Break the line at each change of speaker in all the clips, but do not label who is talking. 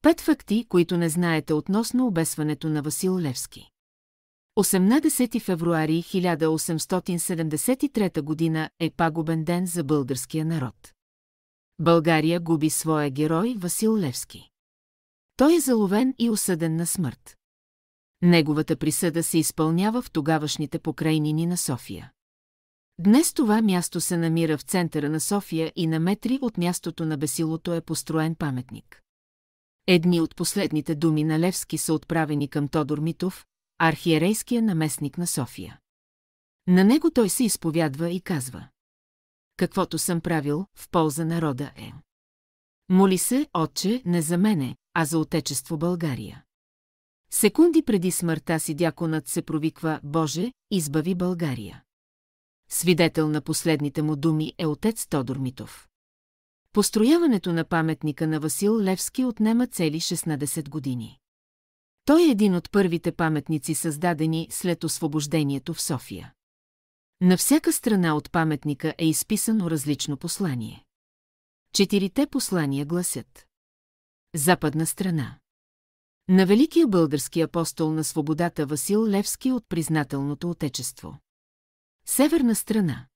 5 факти, които не знаете относно обесването на Васил Левски. 18 февруари 1873 година е пагубен ден за българския народ. България губи своя герой Васил Левски. Той е заловен и осъден на смърт. Неговата присъда се изпълнява в тогавашните покрайнини на София. Днес това място се намира в центъра на София и на метри от мястото на бесилото е построен паметник. Едни от последните думи на Левски са отправени към Тодор Митов, архиерейския наместник на София. На него той се изповядва и казва: каквото съм правил, в полза народа е. Моли се, отче, не за мене, а за отечество България. Секунди преди смъртта си дяконът се провиква: Боже, избави България. Свидетел на последните му думи е отец Тодор Митов. Построяването на паметника на Васил Левски отнема цели 16 години. Той е един от първите паметници, създадени след освобождението в София. На всяка страна от паметника е изписано различно послание. 4 послания гласят: Западна страна. На великия български апостол на свободата Васил Левски от признателното отечество. Северна страна.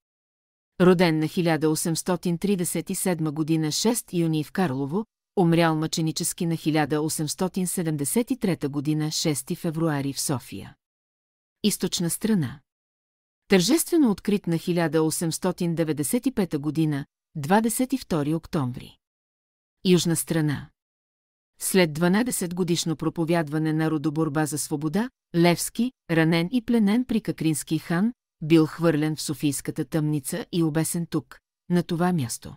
Роден на 1837 година 6 юни в Карлово, умрял мъченически на 1873 година 6 февруари в София. Източна страна. Тържествено открит на 1895 година, 22 октомври. Южна страна. След 12-годишно проповядване на родоборба за свобода, Левски, ранен и пленен при Катрински хан, бил хвърлен в Софийската тъмница и обесен тук, на това място.